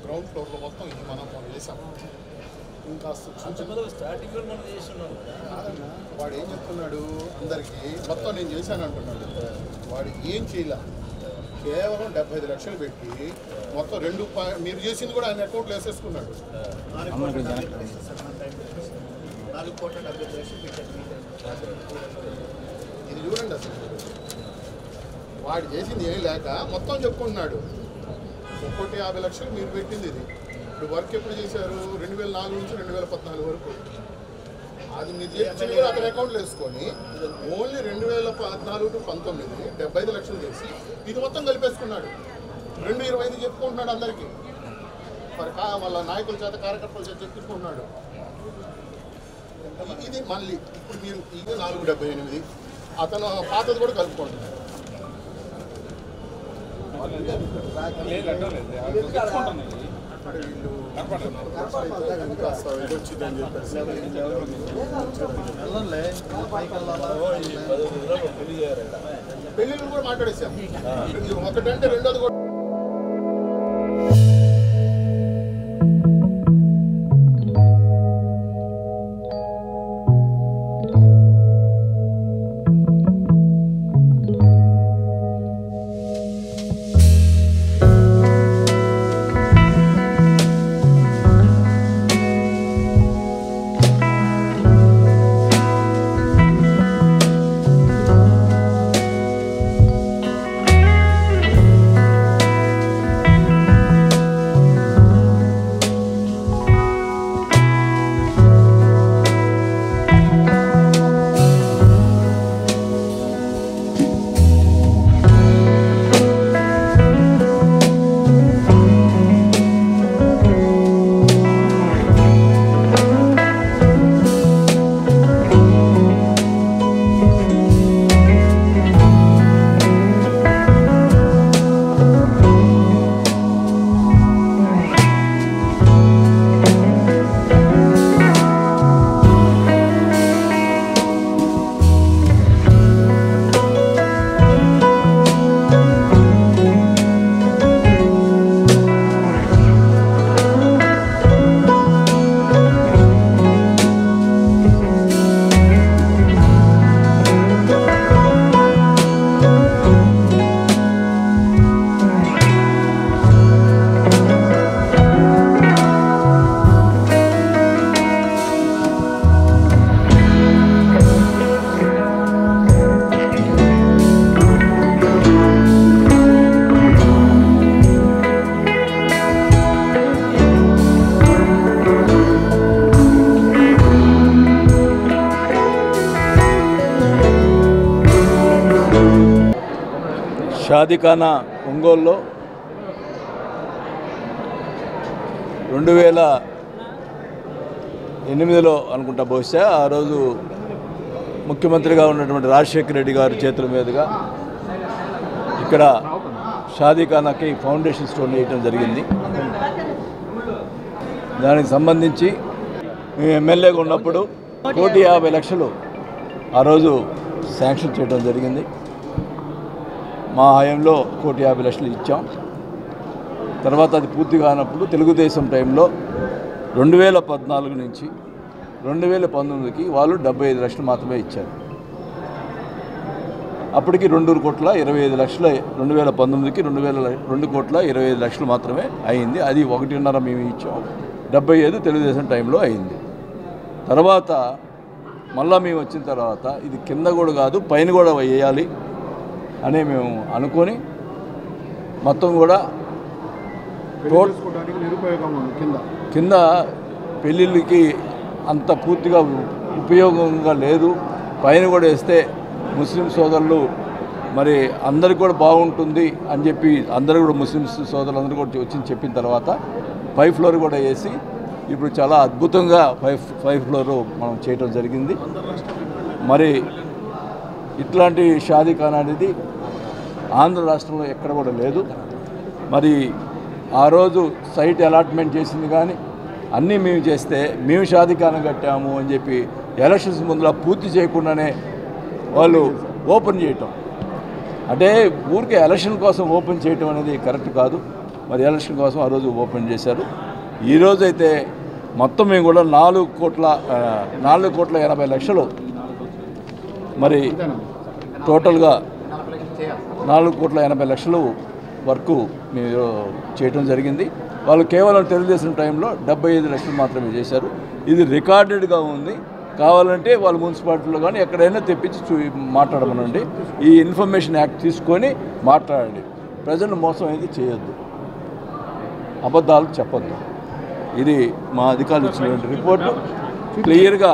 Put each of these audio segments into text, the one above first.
Ground ఫ్లోర్లో మొత్తం ఇది మనం చేసాం. ఇంకా స్టార్టింగ్ మనం చేస్తున్నాం. వాడు ఏం చెప్తున్నాడు అందరికీ మొత్తం నేను చేశాను అంటున్నాడు. వాడు ఏం చేయలే, కేవలం 75 లక్షలు పెట్టి మొత్తం మీరు చేసింది కూడా ఆయన అకౌంట్లో వేసేసుకున్నాడు. 4 కోట్ల 70 లక్షలు పెట్టారు. ఇది చూడండి అసలు వాడు చేసింది ఏం లేక మొత్తం చెప్పుకుంటున్నాడు. 1,50 లక్షలు మీరు పెట్టింది ఇది. ఇప్పుడు వర్క్ ఎప్పుడు చేశారు? 2004 నుంచి 2014 వరకు. అది మీరు చేసింది కూడా అతని అకౌంట్లో వేసుకొని ఓన్లీ 2014 to 19 75 లక్షలు చేసి ఇది మొత్తం కలిపేసుకున్నాడు. 225 చెప్పుకుంటున్నాడు అందరికీ. మరి వాళ్ళ నాయకుల చేత కార్యకర్తల చేత చెప్పుకుంటున్నాడు. ఇది మళ్ళీ ఇప్పుడు మీరు ఇది 478 అతను పాతది కూడా కలుపుకుంటున్నాడు. వచ్చిందని చెప్పేసి పెళ్ళిళ్ళు కూడా మాట్లాడేసాం. ఒకటంటే రెండోది కూడా షాదీఖానా ఒంగోలులో 2008లో అనుకుంటా బహుశా ఆ రోజు ముఖ్యమంత్రిగా ఉన్నటువంటి రాజశేఖర రెడ్డి గారి చేతుల మీదుగా ఇక్కడ షాదీఖానాకి ఫౌండేషన్ స్టోన్ వేయటం జరిగింది. దానికి సంబంధించి మేము ఎమ్మెల్యేగా ఉన్నప్పుడు 1,50,00,000 ఆ రోజు శాంక్షన్ చేయడం జరిగింది. మా హయాంలో 1,50,00,000 ఇచ్చాం. తర్వాత అది పూర్తి కానప్పుడు తెలుగుదేశం టైంలో 2014 నుంచి 2019కి వాళ్ళు 75 లక్షలు మాత్రమే ఇచ్చారు. అప్పటికి 2,25,00,000 2019కి 2,25,00,000 మాత్రమే అయింది. అది 1.5 మేము ఇచ్చాం. 75 తెలుగుదేశం టైంలో అయింది. తర్వాత మళ్ళా మేము వచ్చిన తర్వాత ఇది కింద కూడా కాదు పైన కూడా వేయాలి అని మేము అనుకొని మొత్తం కూడా కింద పెళ్ళిళ్ళకి అంత పూర్తిగా ఉపయోగంగా లేదు. పైన కూడా వేస్తే ముస్లిం సోదరులు మరి అందరికి కూడా బాగుంటుంది అని చెప్పి అందరూ కూడా ముస్లిమ్స్ సోదరులు అందరూ కూడా వచ్చి చెప్పిన తర్వాత 5th ఫ్లోర్ కూడా వేసి ఇప్పుడు చాలా అద్భుతంగా 5th ఫ్లోర్ మనం చేయటం జరిగింది. మరి ఇట్లాంటి షాదీఖానా అనేది ఆంధ్ర రాష్ట్రంలో ఎక్కడ కూడా లేదు. మరి ఆ రోజు సైట్ అలాట్మెంట్ చేసింది కానీ అన్నీ మేము చేస్తే మేము షాదీఖానా కట్టాము అని చెప్పి ఎలక్షన్స్ ముందులా పూర్తి చేయకుండానే వాళ్ళు ఓపెన్ చేయటం అంటే ఊరికే ఎలక్షన్ కోసం ఓపెన్ చేయటం అనేది కరెక్ట్ కాదు. మరి ఎలక్షన్ కోసం ఆ రోజు ఓపెన్ చేశారు. ఈరోజు అయితే మొత్తం మేము కూడా 4,80,00,000 మరి టోటల్గా 4,80,00,000 వరకు మీరు చేయడం జరిగింది. వాళ్ళు కేవలం తెలుగుదేశం టైంలో 75 లక్షలు మాత్రమే చేశారు. ఇది రికార్డెడ్గా ఉంది. కావాలంటే వాళ్ళు మున్సిపాలిటీలో కానీ ఎక్కడైనా తెప్పించి మాట్లాడమనండి. ఈ ఇన్ఫర్మేషన్ యాక్ట్ తీసుకొని మాట్లాడండి. ప్రజలను మోసం అనేది చేయొద్దు, అబద్ధాలు చెప్పొద్దు. ఇది మా అధికారులు ఇచ్చినటువంటి రిపోర్టు క్లియర్గా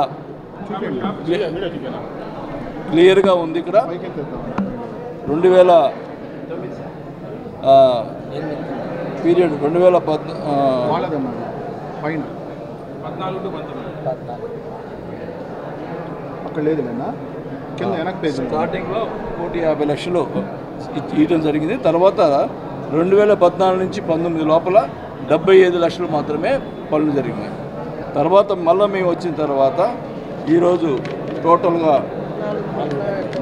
ఉంది. ఇక్కడ 2000 పీరియడ్ 2014 స్టార్టింగ్లో 1,50,00,000 ఇవ్వడం జరిగింది. తర్వాత 2014 నుంచి 19 లోపల 75 లక్షలు మాత్రమే పనులు జరిగినాయి. తర్వాత మళ్ళీ మేము వచ్చిన తర్వాత ఈరోజు టోటల్గా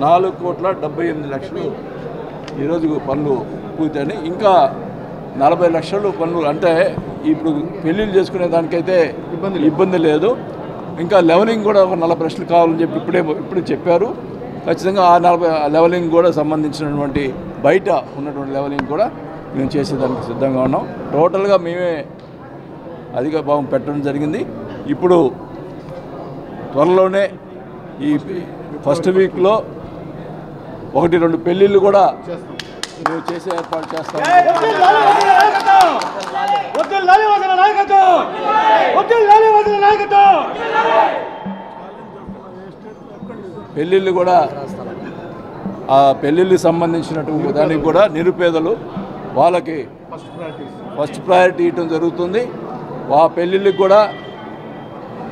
4,78,00,000 ఈరోజు పనులు పూర్తయినాయి. ఇంకా 40 లక్షలు పనులు అంటే ఇప్పుడు పెళ్ళిళ్ళు చేసుకునే దానికైతే ఇబ్బంది లేదు. ఇంకా లెవెలింగ్ కూడా ఒక 40 లక్షలు కావాలని చెప్పి ఇప్పుడే చెప్పారు. ఖచ్చితంగా ఆ 40 లెవెలింగ్ కూడా సంబంధించినటువంటి బయట ఉన్నటువంటి లెవెలింగ్ కూడా మేము చేసేదానికి సిద్ధంగా ఉన్నాం. టోటల్గా మేమే అధిక భావం పెట్టడం జరిగింది. ఇప్పుడు త్వరలోనే ఈ ఫస్ట్ వీక్లో 1-2 పెళ్ళిళ్ళు కూడా మేము చేసే ఏర్పాటు చేస్తాం. పెళ్ళిళ్ళు కూడా ఆ పెళ్ళిళ్ళకి సంబంధించినటువంటి దానికి కూడా నిరుపేదలు వాళ్ళకి ఫస్ట్ ప్రయారిటీ ఇవ్వడం జరుగుతుంది. ఆ పెళ్ళిళ్ళకి కూడా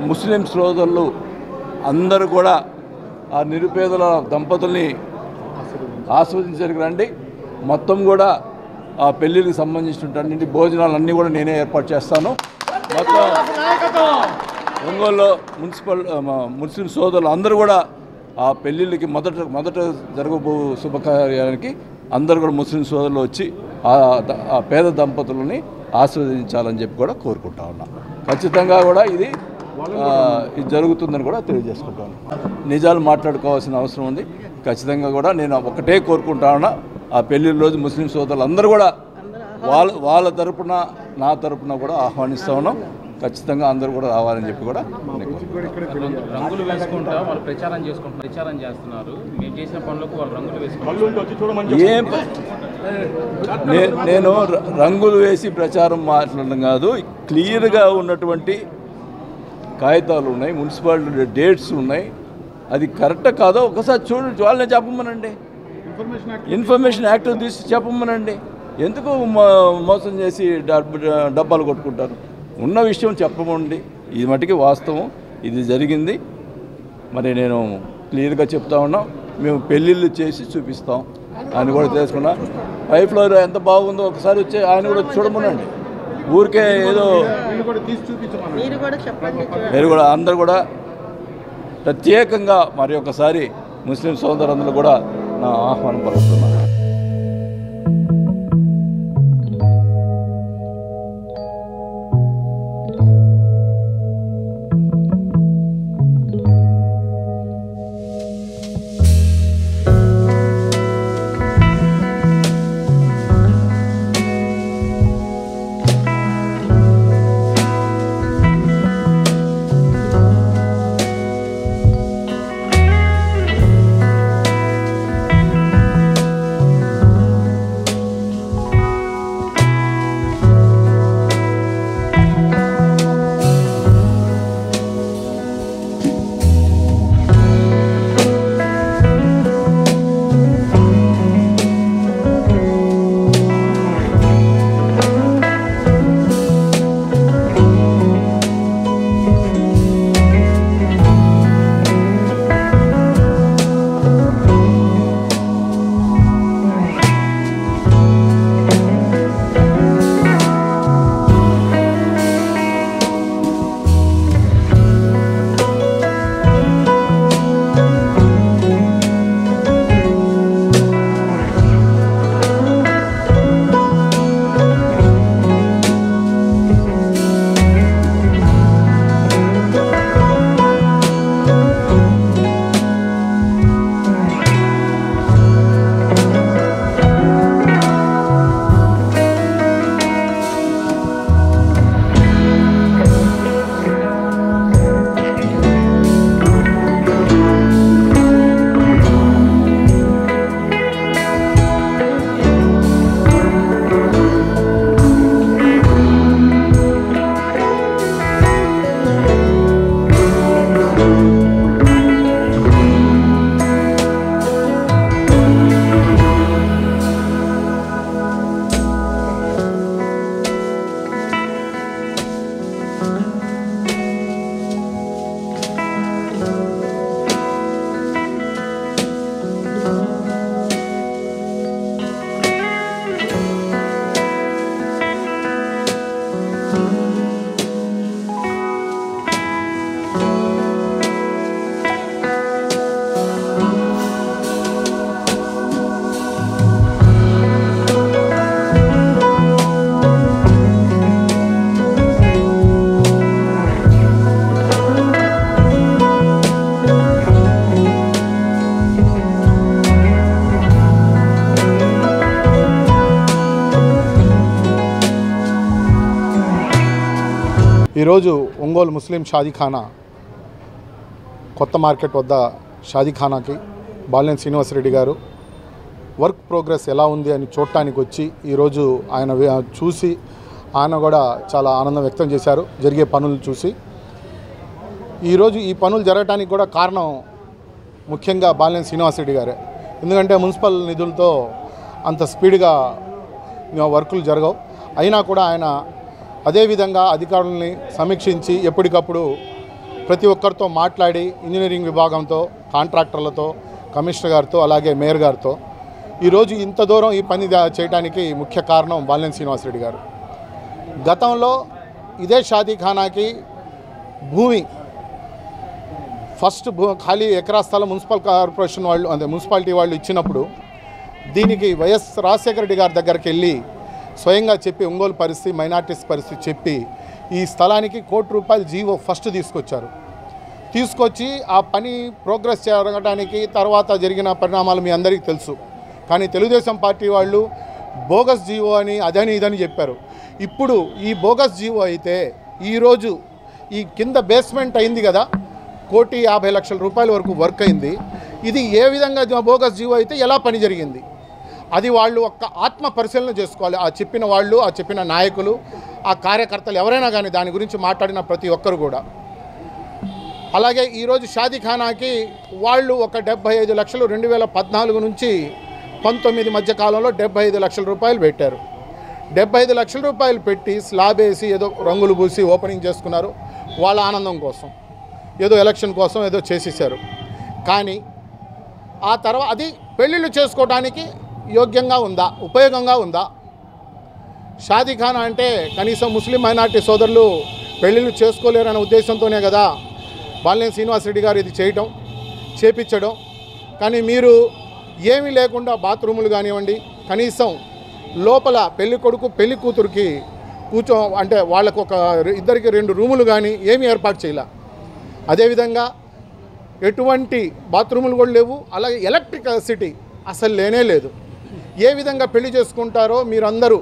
ముస్లిం సోదరులు అందరూ కూడా ఆ నిరుపేదల దంపతుల్ని ఆస్వాదించడానికి రండి. మొత్తం కూడా ఆ పెళ్ళిళ్ళకి సంబంధించినటువంటి భోజనాలన్నీ కూడా నేనే ఏర్పాటు చేస్తాను. మొత్తం ఒంగోలులో ముస్లిం సోదరులు అందరూ కూడా ఆ పెళ్ళిళ్ళకి మొదట జరగబో శుభకార్యానికి అందరూ కూడా ముస్లిం సోదరులు వచ్చి ఆ పేద దంపతులని ఆస్వాదించాలని చెప్పి కూడా కోరుకుంటా ఉన్నాం. ఖచ్చితంగా కూడా ఇది జరుగుతుందని కూడా తెలియజేసుకుంటాను. నిజాలు మాట్లాడుకోవాల్సిన అవసరం ఉంది. ఖచ్చితంగా కూడా నేను ఒకటే కోరుకుంటా ఉన్నా, ఆ పెళ్లి రోజు ముస్లిం సోదరులు అందరూ కూడా వాళ్ళ తరపున నా తరపున కూడా ఆహ్వానిస్తూ ఉన్నాం. ఖచ్చితంగా అందరూ కూడా రావాలని చెప్పి కూడా రంగులు వేసుకుంటా వాళ్ళు ప్రచారం చేస్తున్నారు. మేము చేసిన పనులకు వాళ్ళు రంగులు వేసుకుంటారు. నేను రంగులు వేసి ప్రచారం మాట్లాడడం కాదు, క్లియర్గా ఉన్నటువంటి కాగితాలు ఉన్నాయి, మున్సిపాలిటీ డేట్స్ ఉన్నాయి. అది కరెక్ట్ కాదో ఒకసారి చూడండి, వాళ్ళని చెప్పమనండి. ఇన్ఫర్మేషన్ యాక్ట్ తీసి చెప్పమనండి. ఎందుకు మోసం చేసి డబ్బాలు కొట్టుకుంటారు? ఉన్న విషయం చెప్పమండి. ఇది మటుకి వాస్తవం, ఇది జరిగింది. మరి నేను క్లియర్గా చెప్తా ఉన్నాం. మేము పెళ్ళిళ్ళు చేసి చూపిస్తాం అని కూడా తెలుసుకున్నా. 5 ఫ్లోర్ ఎంత బాగుందో ఒకసారి వచ్చి ఆయన కూడా చూడమనండి. ఊరికే ఏదో మీరు కూడా అందరు కూడా ప్రత్యేకంగా మరి ఒకసారి ముస్లిం సోదరులందరూ కూడా నా ఆహ్వానం పలుకుతున్నాను. ఈరోజు ఒంగోలు ముస్లిం షాదీఖానా కొత్త మార్కెట్ వద్ద షాదీఖానాకి బాలినేని శ్రీనివాసరెడ్డి గారు వర్క్ ప్రోగ్రెస్ ఎలా ఉంది అని చూడటానికి వచ్చి ఈరోజు ఆయన చూసి ఆయన కూడా చాలా ఆనందం వ్యక్తం చేశారు జరిగే పనులు చూసి. ఈరోజు ఈ పనులు జరగడానికి కూడా కారణం ముఖ్యంగా బాలినేని శ్రీనివాసరెడ్డి గారే. ఎందుకంటే మున్సిపల్ నిధులతో అంత స్పీడ్గా వర్కులు జరగవు. అయినా కూడా ఆయన అదేవిధంగా అధికారులని సమీక్షించి ఎప్పటికప్పుడు ప్రతి ఒక్కరితో మాట్లాడి ఇంజనీరింగ్ విభాగంతో, కాంట్రాక్టర్లతో, కమిషనర్ గారితో, అలాగే మేయర్ గారితో ఈరోజు ఇంత దూరం ఈ పని చేయడానికి ముఖ్య కారణం బాలినేని శ్రీనివాసరెడ్డి గారు. గతంలో ఇదే షాదీఖానాకి భూమి ఫస్ట్ ఖాళీ ఎకరా స్థలం మున్సిపల్ కార్పొరేషన్ వాళ్ళు అంటే మున్సిపాలిటీ వాళ్ళు ఇచ్చినప్పుడు దీనికి వైఎస్ రాజశేఖర రెడ్డి గారి దగ్గరికి వెళ్ళి స్వయంగా చెప్పి ఒంగోలు పరిస్థితి, మైనార్టీస్ పరిస్థితి చెప్పి ఈ స్థలానికి ₹1 కోటి జీవో ఫస్ట్ తీసుకొచ్చి ఆ పని ప్రోగ్రెస్ జరగడానికి తర్వాత జరిగిన పరిణామాలు మీ అందరికీ తెలుసు. కానీ తెలుగుదేశం పార్టీ వాళ్ళు బోగస్ జీవో అని అదని ఇదని చెప్పారు. ఇప్పుడు ఈ బోగస్ జీవో అయితే ఈరోజు ఈ కింద బేస్మెంట్ అయింది కదా, ₹1,50,00,000 వరకు వర్క్ అయింది. ఇది ఏ విధంగా బోగస్ జీవో అయితే ఎలా పని జరిగింది అది వాళ్ళు ఒక్క ఆత్మ పరిశీలన చేసుకోవాలి. ఆ చెప్పిన వాళ్ళు, ఆ చెప్పిన నాయకులు, ఆ కార్యకర్తలు ఎవరైనా కానీ దాని గురించి మాట్లాడిన ప్రతి ఒక్కరు కూడా. అలాగే ఈరోజు షాదీఖానాకి వాళ్ళు ఒక 75 లక్షలు 2014 నుంచి 19 మధ్య కాలంలో 75 లక్షల రూపాయలు పెట్టారు. 75 లక్షల రూపాయలు పెట్టి స్లాబ్ వేసి ఏదో రంగులు పూసి ఓపెనింగ్ చేసుకున్నారు. వాళ్ళ ఆనందం కోసం, ఏదో ఎలక్షన్ కోసం ఏదో చేసేసారు. కానీ ఆ తర్వాత అది పెళ్ళిళ్ళు చేసుకోవడానికి యోగ్యంగా ఉందా, ఉపయోగంగా ఉందా? షాదీఖానా అంటే కనీసం ముస్లిం మైనార్టీ సోదరులు పెళ్ళిళ్ళు చేసుకోలేరనే ఉద్దేశంతోనే కదా బాలినేని శ్రీనివాసరెడ్డి గారు ఇది చేపించడం. కానీ మీరు ఏమీ లేకుండా బాత్రూములు కానివ్వండి, కనీసం లోపల పెళ్లి కొడుకు పెళ్లి కూతురికి అంటే వాళ్ళకు ఇద్దరికి 2 రూములు కానీ ఏమీ ఏర్పాటు చేయాల. అదేవిధంగా ఎటువంటి బాత్రూములు కూడా లేవు. అలాగే ఎలక్ట్రిసిటీ అసలు లేనే లేదు. ఏ విధంగా పెళ్లి చేసుకుంటారో మీరందరూ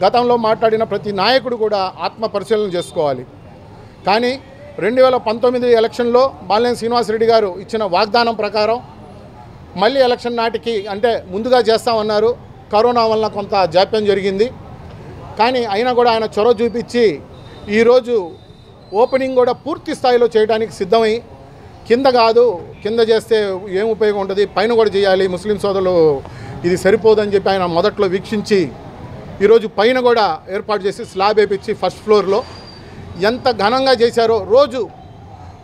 గతంలో మాట్లాడిన ప్రతి నాయకుడు కూడా ఆత్మ పరిశీలన చేసుకోవాలి. కానీ 2019 ఎలక్షన్లో బాలినేని శ్రీనివాసరెడ్డి గారు ఇచ్చిన వాగ్దానం ప్రకారం మళ్ళీ ఎలక్షన్ నాటికి అంటే ముందుగా చేస్తామన్నారు. కరోనా వలన కొంత జాప్యం జరిగింది. కానీ అయినా కూడా ఆయన చొరవ చూపించి ఈరోజు ఓపెనింగ్ కూడా పూర్తి స్థాయిలో చేయడానికి సిద్ధమై, కింద కాదు, కింద చేస్తే ఏం ఉపయోగం ఉంటుంది, పైన కూడా చేయాలి, ముస్లిం సోదరులు ఇది సరిపోదని చెప్పి ఆయన మొదట్లో వీక్షించి ఈరోజు పైన కూడా ఏర్పాటు చేసి స్లాబ్ వేయించి ఫస్ట్ ఫ్లోర్లో ఎంత ఘనంగా చేశారో.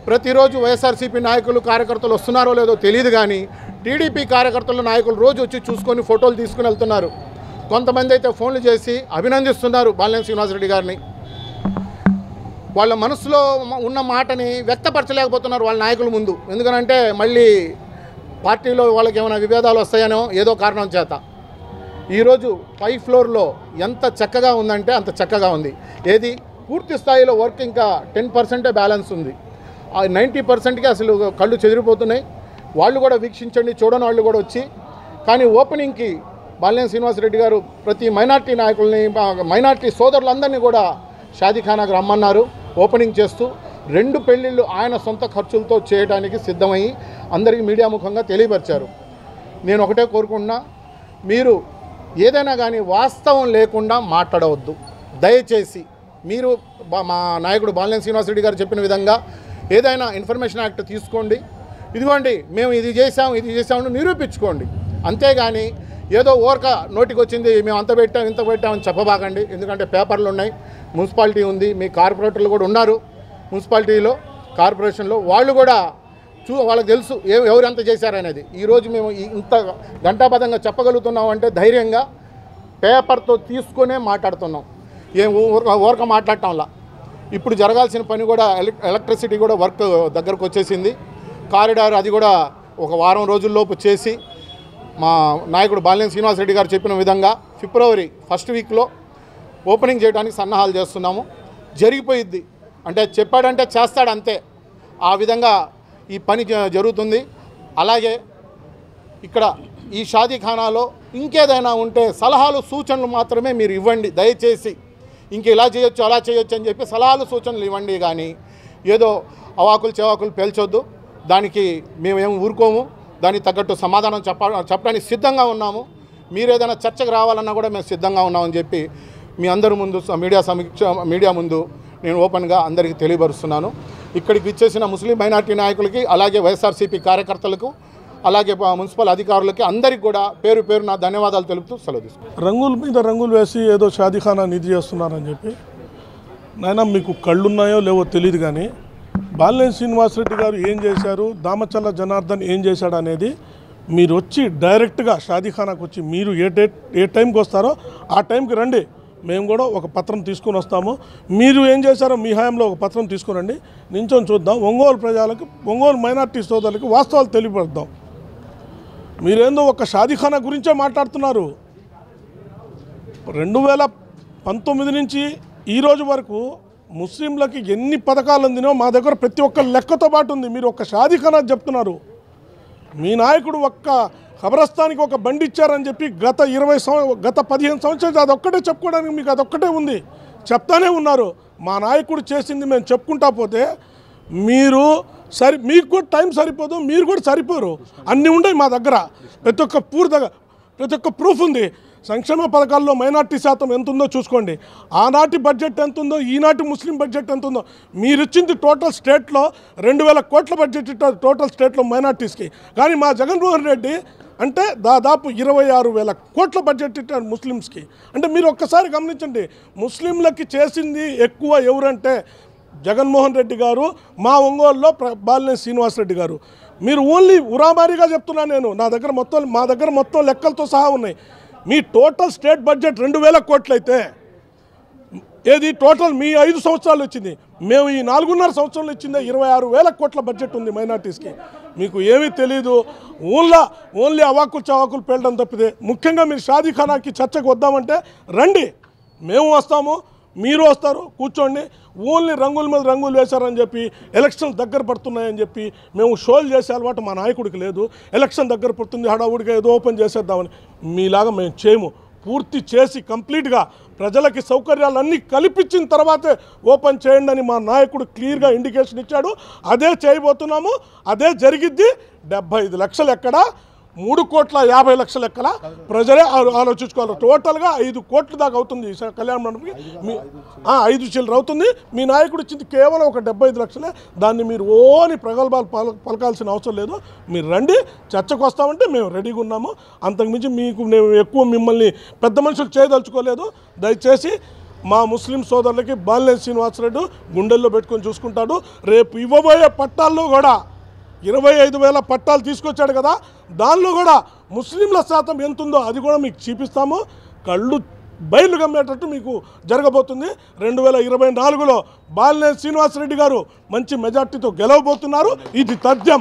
ప్రతిరోజు వైఎస్ఆర్సీపీ నాయకులు, కార్యకర్తలు వస్తున్నారో లేదో తెలియదు, కానీ టీడీపీ కార్యకర్తల నాయకులు రోజు వచ్చి చూసుకొని ఫోటోలు తీసుకుని వెళ్తున్నారు. కొంతమంది అయితే ఫోన్లు చేసి అభినందిస్తున్నారు బాలినేని శ్రీనివాసరెడ్డి గారిని. వాళ్ళ మనసులో ఉన్న మాటని వ్యక్తపరచలేకపోతున్నారు వాళ్ళ నాయకుల ముందు. ఎందుకనంటే మళ్ళీ పార్టీలో వాళ్ళకి ఏమైనా విభేదాలు వస్తాయనో ఏదో కారణం చేత. ఈరోజు 5th ఫ్లోర్లో ఎంత చక్కగా ఉందంటే అంత చక్కగా ఉంది. ఏది పూర్తి స్థాయిలో వర్క్ ఇంకా 10% బ్యాలెన్స్ ఉంది. ఆ 90%కి అసలు కళ్ళు చెదిరిపోతున్నాయి. వాళ్ళు కూడా వీక్షించండి, చూడని వాళ్ళు కూడా వచ్చి. కానీ ఓపెనింగ్కి బాలినేని శ్రీనివాసరెడ్డి గారు ప్రతి మైనార్టీ నాయకుల్ని, మైనార్టీ సోదరులందరినీ కూడా షాదీఖానాకు రమ్మన్నారు. ఓపెనింగ్ చేస్తూ 2 పెళ్ళిళ్ళు ఆయన సొంత ఖర్చులతో చేయడానికి సిద్ధమయ్యి అందరికీ మీడియా ముఖంగా తెలియపరిచారు. నేను ఒకటే కోరుకుంటున్నా, మీరు ఏదైనా కానీ వాస్తవం లేకుండా మాట్లాడవద్దు దయచేసి. మీరు మా నాయకుడు బాలినేని శ్రీనివాసరెడ్డి గారు చెప్పిన విధంగా ఏదైనా ఇన్ఫర్మేషన్ యాక్ట్ తీసుకోండి, ఇదిగోండి మేము ఇది చేసామని నిరూపించుకోండి. అంతేగాని ఏదో ఓరక నోటికి వచ్చింది మేము అంత పెట్టాం ఇంత పెట్టామని చెప్పబాకండి. ఎందుకంటే పేపర్లు ఉన్నాయి, మున్సిపాలిటీ ఉంది, మీ కార్పొరేటర్లు కూడా ఉన్నారు మున్సిపాలిటీలో, కార్పొరేషన్లో, వాళ్ళు కూడా వాళ్ళకి తెలుసు ఎవరు ఎంత చేశారనేది. ఈరోజు మేము ఇంత గంటాపదంగా చెప్పగలుగుతున్నాం అంటే ధైర్యంగా పేపర్తో తీసుకునే మాట్లాడుతున్నాం, ఏం ఊరక మాట్లాడటంలా. ఇప్పుడు జరగాల్సిన పని కూడా ఎలక్ట్రిసిటీ కూడా వర్క్ దగ్గరకు వచ్చేసింది. కారిడార్ అది కూడా ఒక వారం రోజుల్లోపు చేసి మా నాయకుడు బాలినేని శ్రీనివాసరెడ్డి గారు చెప్పిన విధంగా ఫిబ్రవరి ఫస్ట్ వీక్లో ఓపెనింగ్ చేయడానికి సన్నాహాలు చేస్తున్నాము. జరిగిపోయిద్ది, అంటే చెప్పాడంటే చేస్తాడు అంతే, ఆ విధంగా ఈ పని జరుగుతుంది. అలాగే ఇక్కడ ఈ షాదీఖానాలో ఇంకేదైనా ఉంటే సలహాలు సూచనలు మాత్రమే మీరు ఇవ్వండి దయచేసి. ఇంక ఇలా చేయొచ్చు అలా చేయొచ్చు అని చెప్పి సలహాలు సూచనలు ఇవ్వండి, కానీ ఏదో అవాకులు చెవాకులు పేల్చొద్దు. దానికి మేమేం ఊరుకోము, దానికి తగ్గట్టు సమాధానం చెప్పడానికి సిద్ధంగా ఉన్నాము. మీరు ఏదైనా చర్చకు రావాలన్నా కూడా మేము సిద్ధంగా ఉన్నామని చెప్పి మీ అందరి ముందు మీడియా ముందు నేను ఓపెన్గా అందరికీ తెలియపరుస్తున్నాను. ఇక్కడికి ఇచ్చేసిన ముస్లిం మైనార్టీ నాయకులకి, అలాగే వైఎస్ఆర్సీపీ కార్యకర్తలకు, అలాగే మున్సిపల్ అధికారులకి అందరికీ కూడా పేరు పేరున ధన్యవాదాలు తెలుపుతూ సెలవు తీసుకుంటాను. రంగుల మీద రంగులు వేసి ఏదో షాదీఖానా నిధి చేస్తున్నారని చెప్పి, నాయన మీకు కళ్ళున్నాయో లేవో తెలియదు, కానీ బాలినేని శ్రీనివాసరెడ్డి గారు ఏం చేశారు, దామచల్ల జనార్దన్ ఏం చేశాడు అనేది మీరు వచ్చి డైరెక్ట్గా షాదీఖానాకు వచ్చి మీరు ఏ టైంకి వస్తారో ఆ టైంకి రండి. మేము కూడా ఒక పత్రం తీసుకొని వస్తాము. మీరు ఏం చేశారో మీ హయాంలో ఒక పత్రం తీసుకురండి, నించొని చూద్దాం. ఒంగోలు ప్రజలకు, ఒంగోలు మైనార్టీ సోదరులకి వాస్తవాలు తెలియపడదాం. మీరేందో ఒక షాదీఖానా గురించే మాట్లాడుతున్నారు. 2019 నుంచి ఈరోజు వరకు ముస్లింలకి ఎన్ని పథకాలు అందినో మా దగ్గర ప్రతి ఒక్క లెక్కతో పాటు ఉంది. మీరు ఒక షాదీఖానా చెప్తున్నారు. మీ నాయకుడు ఒక్క ఖబరస్థానికి ఒక బండి ఇచ్చారని చెప్పి గత 15 సంవత్సరాలు అదొక్కటే చెప్పుకోవడానికి మీకు అదొక్కటే ఉంది, చెప్తానే ఉన్నారు. మా నాయకుడు చేసింది మేము చెప్పుకుంటా పోతే మీకు కూడా టైం సరిపోదు, మీరు కూడా సరిపోరు. అన్నీ ఉన్నాయి మా దగ్గర, ప్రతి ఒక్క ప్రూఫ్ ఉంది. సంక్షేమ పథకాల్లో మైనార్టీ శాతం ఎంత ఉందో చూసుకోండి. ఆనాటి బడ్జెట్ ఎంత ఉందో, ఈనాటి ముస్లిం బడ్జెట్ ఎంత ఉందో. మీరు ఇచ్చింది టోటల్ స్టేట్లో 2000 కోట్ల బడ్జెట్ ఇచ్చారు టోటల్ స్టేట్లో మైనార్టీస్కి. కానీ మా జగన్మోహన్ రెడ్డి అంటే దాదాపు 26,000 కోట్ల బడ్జెట్ ఇచ్చారు ముస్లిమ్స్కి. అంటే మీరు ఒక్కసారి గమనించండి, ముస్లింలకి చేసింది ఎక్కువ ఎవరంటే జగన్మోహన్ రెడ్డి గారు, మా ఒంగోలులో బాలినేని శ్రీనివాసరెడ్డి గారు. మీరు ఓన్లీ ఉరామారిగా చెప్తున్నాను నేను, మా దగ్గర మొత్తం లెక్కలతో సహా ఉన్నాయి. మీ టోటల్ స్టేట్ బడ్జెట్ 2000 కోట్లు అయితే ఏది టోటల్ మీ 5 సంవత్సరాలు వచ్చింది, మేము ఈ 4.5 సంవత్సరాలు ఇచ్చిందే 26,000 కోట్ల బడ్జెట్ ఉంది మైనార్టీస్కి. మీకు ఏమీ తెలీదు, ఓన్లీ అవాకులు చవాకులు పేలడం తప్పితే. ముఖ్యంగా మీరు షాదీఖానాకి చర్చకు వద్దామంటే రండి, మేము వస్తాము, మీరు వస్తారు, కూర్చోండి. ఓన్లీ రంగుల మీద రంగులు వేశారని చెప్పి, ఎలక్షన్లు దగ్గర పడుతున్నాయని చెప్పి మేము షోలు చేసే అలవాటు మా నాయకుడికి లేదు. ఎలక్షన్ దగ్గర పడుతుంది, హడావుడిగా ఏదో ఓపెన్ చేసేద్దామని మీలాగా మేము చేయము. పూర్తి చేసి కంప్లీట్గా ప్రజలకి సౌకర్యాలన్నీ కల్పించిన తర్వాతే ఓపెన్ చేయండి అని మా నాయకుడు క్లియర్గా ఇండికేషన్ ఇచ్చాడు. అదే చేయబోతున్నాము, అదే జరిగిద్ది. 75 లక్షలు ఎక్కడ, 3,50 లక్షలు ఎక్కడ ప్రజలే ఆలోచించుకోవాలి. టోటల్గా 5 కోట్ల దాకా అవుతుంది కళ్యాణ మండపంకి. 5 చిల్లర అవుతుంది. మీ నాయకుడు ఇచ్చింది కేవలం ఒక 75 లక్షలే. దాన్ని మీరు ఓని ప్రగల్భాలు పలకాల్సిన అవసరం లేదు. మీరు రండి, చర్చకు వస్తామంటే మేము రెడీగా ఉన్నాము. అంతకుమించి నేను ఎక్కువ మిమ్మల్ని పెద్ద మనుషులు చేయదలుచుకోలేదు. దయచేసి మా ముస్లిం సోదరులకి బాలినేని శ్రీనివాసరెడ్డి గుండెల్లో పెట్టుకొని చూసుకుంటాడు. రేపు ఇవ్వబోయే పట్టాల్లో కూడా 25,000 పట్టాలు తీసుకొచ్చాడు కదా, దానిలో కూడా ముస్లింల శాతం ఎంత ఉందో అది కూడా మీకు చూపిస్తాము. కళ్ళు బయలు గమ్మేటట్టు మీకు జరగబోతుంది. 2024లో బాలినేని శ్రీనివాసరెడ్డి గారు మంచి మెజార్టీతో గెలవబోతున్నారు. ఇది తథ్యం.